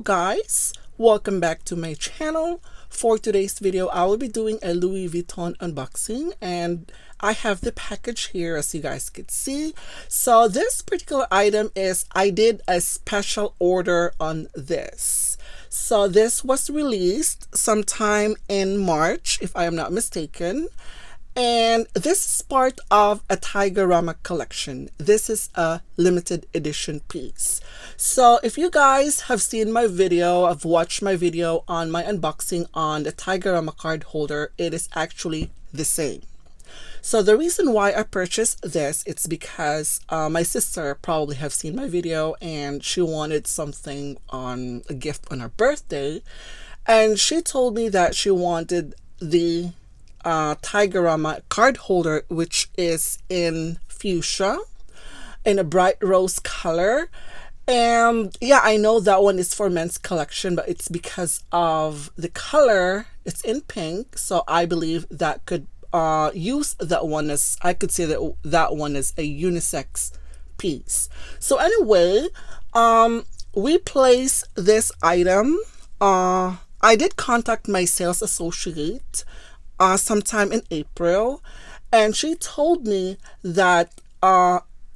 guys, welcome back to my channel. For today's video, I will be doing a Louis Vuitton unboxing, and I have the package here as you guys can see. So this particular item is, I did a special order on this. So this was released sometime in March, if I am not mistaken. And this is part of a Tigerama collection. This is a limited edition piece. So if you guys have seen my video, have watched my video on my unboxing on the Tigerama card holder, it is actually the same. So the reason why I purchased this, it's because my sister probably have seen my video and she wanted something on a gift on her birthday. And she told me that she wanted the Tigerama card holder, which is in fuchsia in a bright rose color. And yeah, I know that one is for men's collection, but it's because of the color. It's in pink, so I believe that could use that one as, I could say that that one is a unisex piece. So anyway, we place this item. I did contact my sales associate sometime in April, and she told me that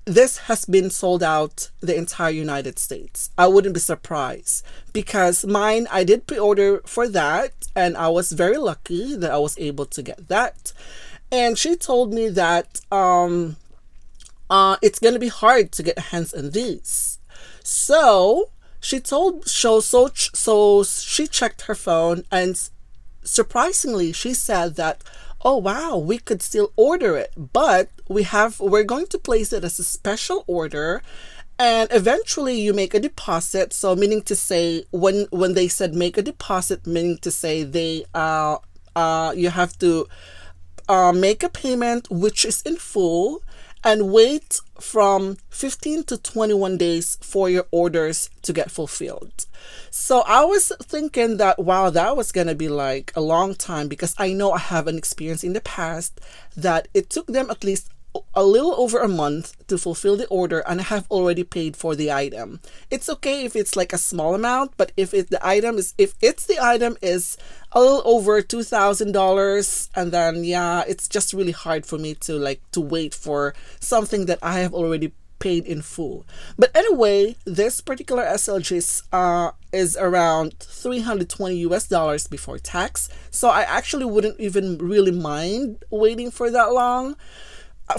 this has been sold out the entire United States. I wouldn't be surprised because mine, I did pre-order for that, and I was very lucky that I was able to get that. And she told me that it's going to be hard to get hands on these. So she told, so she checked her phone, and surprisingly, she said that, oh wow, we could still order it, but we're going to place it as a special order, and eventually you make a deposit. So meaning to say, when they said make a deposit, meaning to say they you have to make a payment which is in full, and wait from 15 to 21 days for your orders to get fulfilled. So I was thinking that, wow, that was going to be like a long time, because I know I have an experience in the past that it took them at least a little over a month to fulfill the order, and I have already paid for the item. It's okay if it's like a small amount, but if the item is a little over $2,000, and then yeah, it's just really hard for me to wait for something that I have already paid in full. But anyway, this particular SLG is around $320 before tax, so I actually wouldn't even really mind waiting for that long,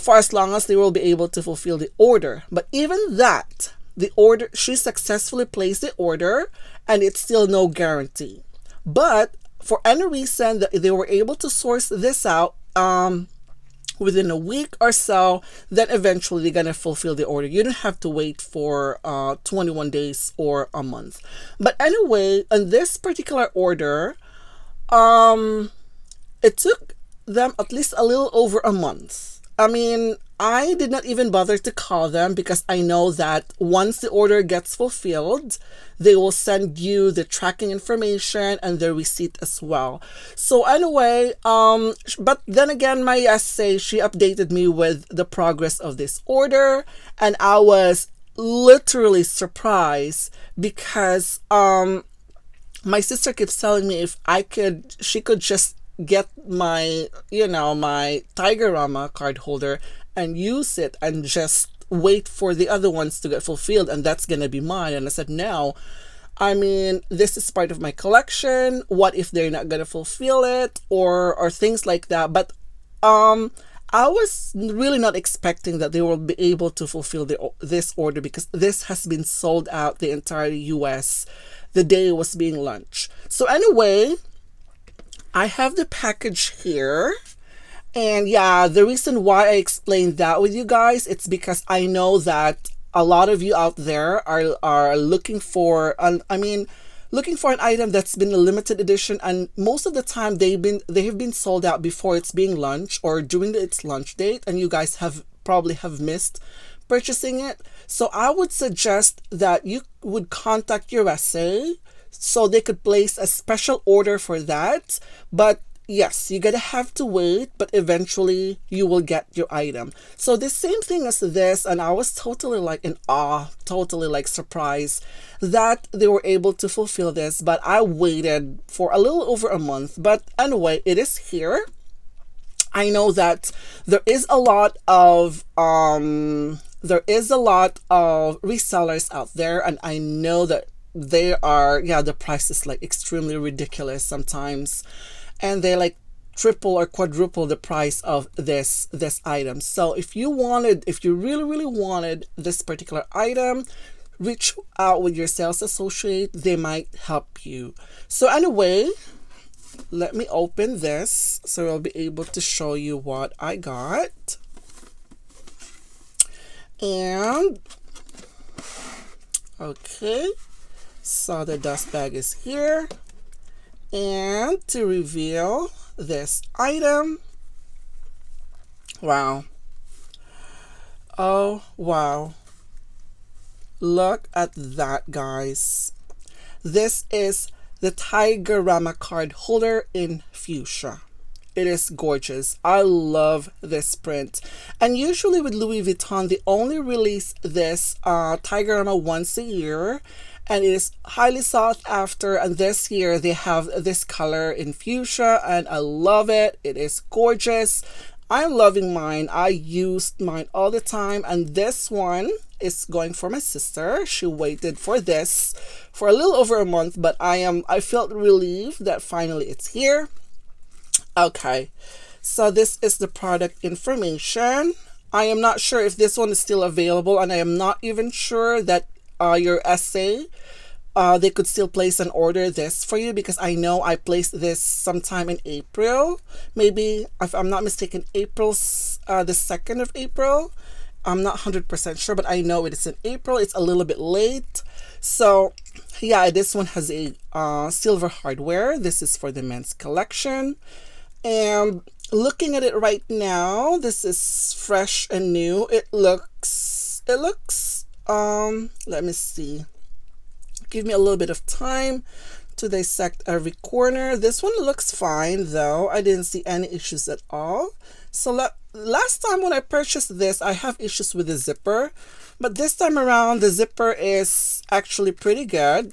for as long as they will be able to fulfill the order. But even that, the order, she successfully placed the order, and it's still no guarantee. But for any reason that they were able to source this out within a week or so, then eventually they're gonna fulfill the order. You don't have to wait for 21 days or a month. But anyway, on this particular order, it took them at least a little over a month. I mean, I did not even bother to call them, because I know that once the order gets fulfilled, they will send you the tracking information and the receipt as well. So anyway, but then again, my essay, she updated me with the progress of this order, and I was literally surprised because my sister keeps telling me if she could just get my Tigerama card holder and use it and just wait for the other ones to get fulfilled, and that's gonna be mine. And I said, no, I mean, this is part of my collection. What if they're not gonna fulfill it, or things like that? But I was really not expecting that they will be able to fulfill this order, because this has been sold out the entire US the day it was being launched. So anyway, I have the package here, and yeah, the reason why I explained that with you guys, it's because I know that a lot of you out there are looking for an item that's been a limited edition, and most of the time they have been sold out before it's being launched or during its launch date, and you guys probably have missed purchasing it. So I would suggest that you would contact your SA so they could place a special order for that. But yes, you're gonna have to wait, but eventually you will get your item. So the same thing as this, and I was totally like in awe, totally like surprised that they were able to fulfill this, but I waited for a little over a month. But anyway, it is here. I know that there is a lot of resellers out there, and I know that they are, yeah, the price is like extremely ridiculous sometimes, and they like triple or quadruple the price of this item. So if you really wanted this particular item, reach out with your sales associate. They might help you. So anyway, let me open this so I'll be able to show you what I got. And okay, so the dust bag is here, and to reveal this item, wow, oh wow, look at that, guys. This is the Tigerama card holder in fuchsia. It is gorgeous. I love this print. And usually with Louis Vuitton, they only release this Tigerama once a year, and it is highly sought after. And this year they have this color in fuchsia, and I love it. It is gorgeous. I'm loving mine. I used mine all the time, and this one is going for my sister. She waited for this for a little over a month, but I felt relieved that finally it's here. Okay, so this is the product information. I am not sure if this one is still available, and I am not even sure that your SA, they could still place an order this for you, because I know I placed this sometime in April, maybe, if I'm not mistaken, the 2nd of April. I'm not 100% sure, but I know it is in April. It's a little bit late. So yeah, this one has a silver hardware. This is for the men's collection. And looking at it right now, this is fresh and new. It looks let me see. Give me a little bit of time to dissect every corner. This one looks fine though. I didn't see any issues at all. So last time when I purchased this, I have issues with the zipper, but this time around the zipper is actually pretty good.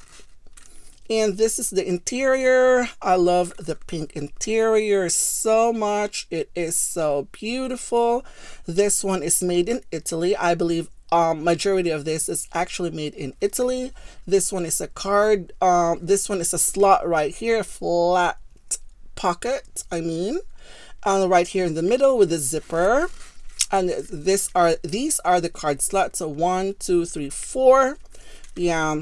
And this is the interior. I love the pink interior so much. It is so beautiful. This one is made in Italy. I believe majority of this is actually made in Italy. This one is a card. This one is a slot right here, flat pocket, I mean. Right here in the middle with the zipper. And these are the card slots. So 1, 2, 3, 4. Yeah.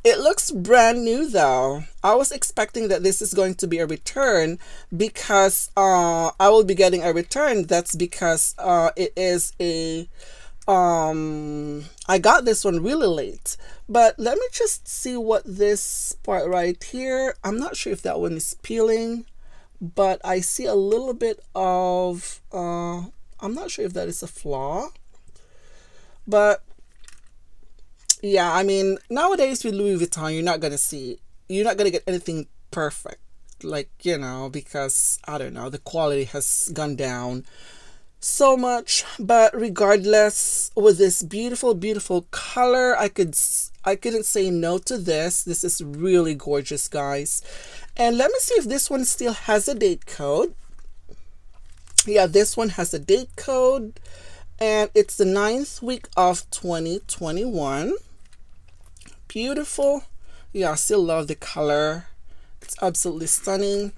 It looks brand new though. I was expecting that this is going to be a return, because I will be getting a return. That's because it is a I got this one really late. But let me just see what this part right here. I'm not sure if that one is peeling, but I see a little bit of I'm not sure if that is a flaw. But yeah, I mean, nowadays with Louis Vuitton, you're not gonna get anything perfect, like, you know, because I don't know, the quality has gone down so much. But regardless, with this beautiful color, I couldn't say no to this. This is really gorgeous, guys. And let me see if this one still has a date code. Yeah, this one has a date code, and it's the 9th week of 2021. Beautiful. Yeah, I still love the color. It's absolutely stunning.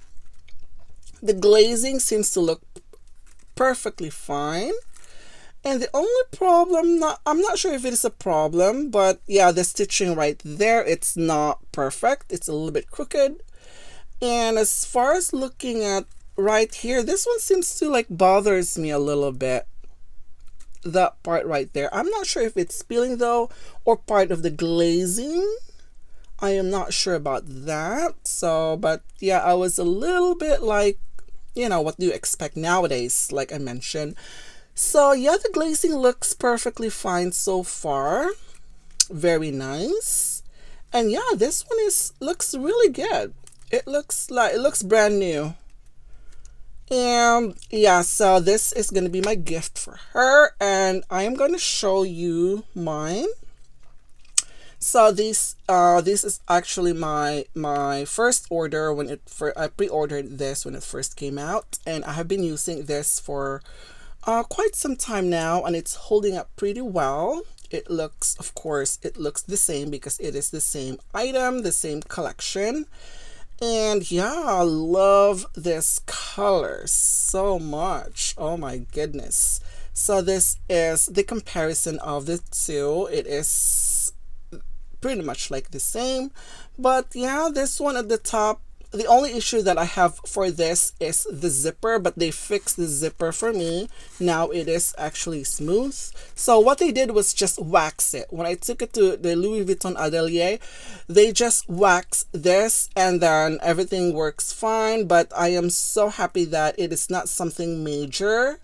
The glazing seems to look perfectly fine. And the only problem, I'm not sure if it is a problem, but yeah, the stitching right there, it's not perfect. It's a little bit crooked. And as far as looking at right here, this one seems to like bothers me a little bit. That part right there. I'm not sure if it's peeling though, or part of the glazing. I am not sure about that. So, but yeah, I was a little bit like, you know, what do you expect nowadays, like I mentioned. So yeah, the glazing looks perfectly fine so far. Very nice. And yeah, this one looks really good. It looks brand new. And yeah, so this is going to be my gift for her, and I am going to show you mine. So this is actually my first order when I pre-ordered this when it first came out, and I have been using this for quite some time now, and it's holding up pretty well. It looks, of course, it looks the same because it is the same item, the same collection. And yeah, I love this color so much. Oh my goodness. So this is the comparison of the two. It is pretty much like the same, but yeah, this one at the top, the only issue that I have for this is the zipper, but they fixed the zipper for me. Now it is actually smooth. So what they did was just wax it. When I took it to the Louis Vuitton atelier, they just wax this and then everything works fine. But I am so happy that it is not something major,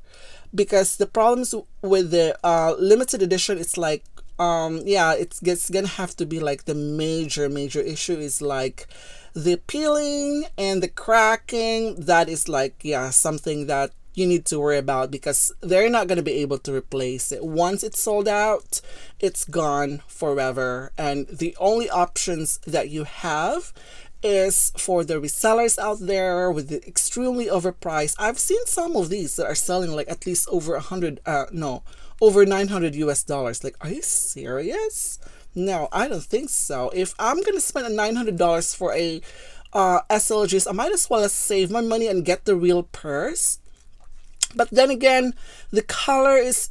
because the problems with the limited edition, it's like yeah, it's gonna have to be like the major issue is like the peeling and the cracking. That is like, yeah, something that you need to worry about, because they're not going to be able to replace it. Once it's sold out, it's gone forever, and the only options that you have is for the resellers out there with the extremely overpriced. I've seen some of these that are selling like at least over over 900 US dollars. Like, are you serious? No, I don't think so. If I'm gonna spend $900 for a SLGs, I might as well save my money and get the real purse. But then again, the color is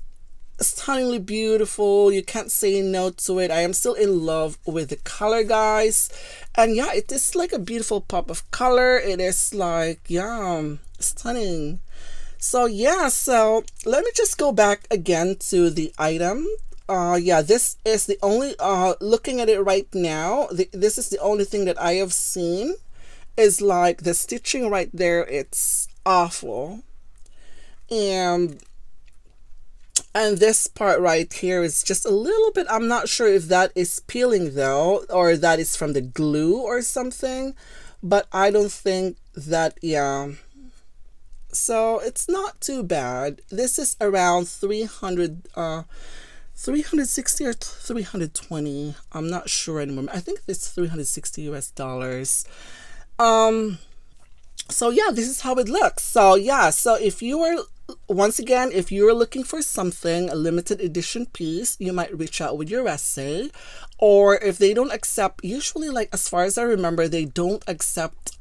stunningly beautiful. You can't say no to it. I am still in love with the color, guys. And yeah, it is like a beautiful pop of color. It is like, yeah, stunning. So yeah, so let me just go back again to the item. Yeah, this is the only, looking at it right now, this is the only thing that I have seen is like the stitching right there. It's awful. And this part right here is just a little bit, I'm not sure if that is peeling though, or that is from the glue or something, but I don't think that, yeah. So it's not too bad. This is around 360 or 320. I'm not sure anymore. I think it's 360 US dollars. So yeah, this is how it looks. So yeah, so if you are, once again, if you're looking for something, a limited edition piece, you might reach out with your essay. Or if they don't accept, usually, like as far as I remember, they don't accept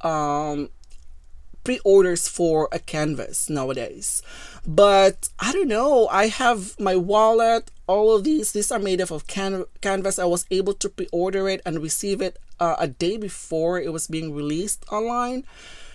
pre-orders for a canvas nowadays. But I don't know, I have my wallet, all of these are made up of canvas. I was able to pre-order it and receive it a day before it was being released online.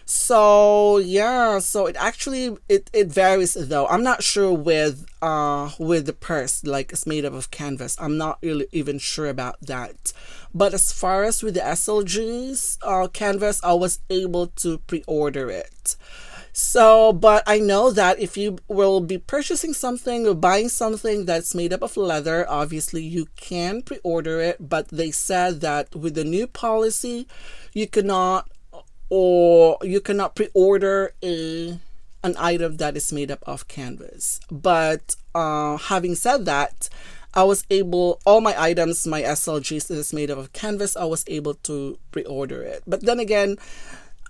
So yeah, so it actually it varies though. I'm not sure with the purse, like it's made up of canvas. I'm not really even sure about that. But as far as with the SLGs canvas, I was able to pre-order it. So, but I know that if you will be purchasing something or buying something that's made up of leather, obviously you can pre-order it. But they said that with the new policy, you cannot pre-order an item that is made up of canvas. But having said that, I was able, all my items, my SLGs that is made up of canvas, I was able to pre-order it. But then again,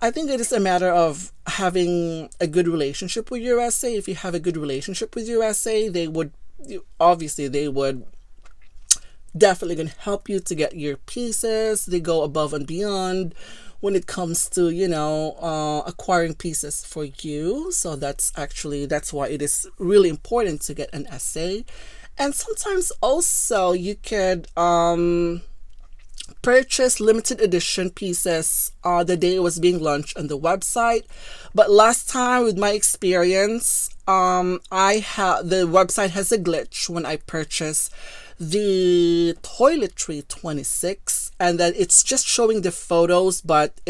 I think it is a matter of having a good relationship with your SA. If you have a good relationship with your SA, they would definitely going to help you to get your pieces. They go above and beyond when it comes to, acquiring pieces for you. So that's why it is really important to get an essay. And sometimes also you could purchase limited edition pieces the day it was being launched on the website. But last time, with my experience, the website has a glitch when I purchased the toiletry 26, and then it's just showing the photos, but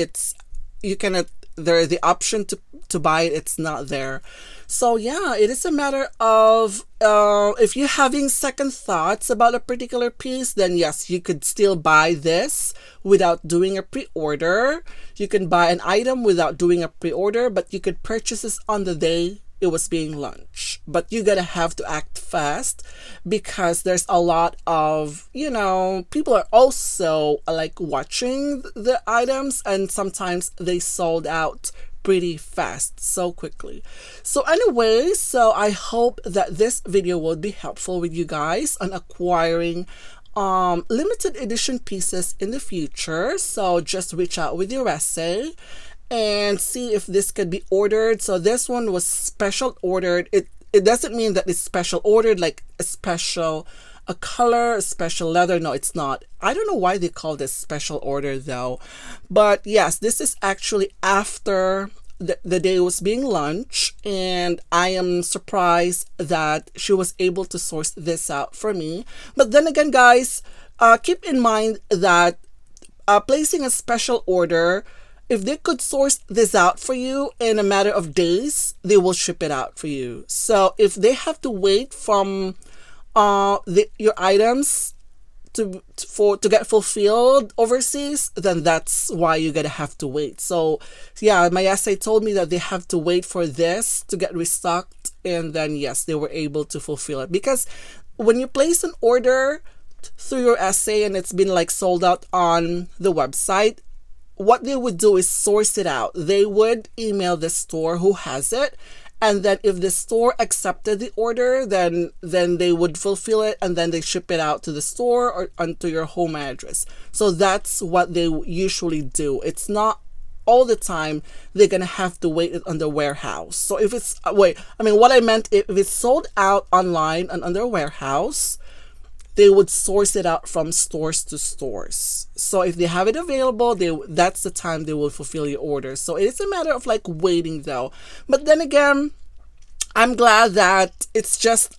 you cannot, the option to buy it, it's not there. So yeah, it is a matter of if you're having second thoughts about a particular piece, then yes, you could still buy this without doing a pre-order. You can buy an item without doing a pre-order, but you could purchase this on the day it was being launched. But you gotta have to act fast because there's a lot of, people are also like watching the items, and sometimes they sold out pretty fast, so quickly. So anyway, so I hope that this video will be helpful with you guys on acquiring limited edition pieces in the future. So just reach out with your essay and see if this could be ordered. So this one was special ordered. It doesn't mean that it's special ordered like a color, a special leather. No, it's not. I don't know why they call this special order though. But yes, this is actually after the day was being launched, and I am surprised that she was able to source this out for me. But then again, guys, keep in mind that placing a special order, if they could source this out for you in a matter of days, they will ship it out for you. So if they have to wait from your items to get fulfilled overseas, then that's why you're gonna have to wait. So yeah, my essay told me that they have to wait for this to get restocked, and then yes, they were able to fulfill it. Because when you place an order through your essay and it's been like sold out on the website, what they would do is source it out. They would email the store who has it, and then if the store accepted the order, then they would fulfill it, and then they ship it out to the store or onto your home address. So that's what they usually do. It's not all the time they're gonna have to wait it on the warehouse. So if it's what I meant, if it's sold out online and on their warehouse, they would source it out from stores to stores. So if they have it available, that's the time they will fulfill your order. So it's a matter of like waiting though. But then again, I'm glad that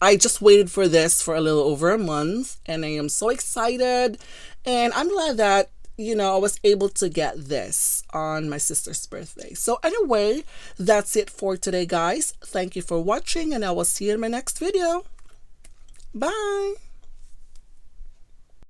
I just waited for this for a little over a month, and I am so excited. And I'm glad that, I was able to get this on my sister's birthday. So anyway, that's it for today, guys. Thank you for watching, and I will see you in my next video. Bye.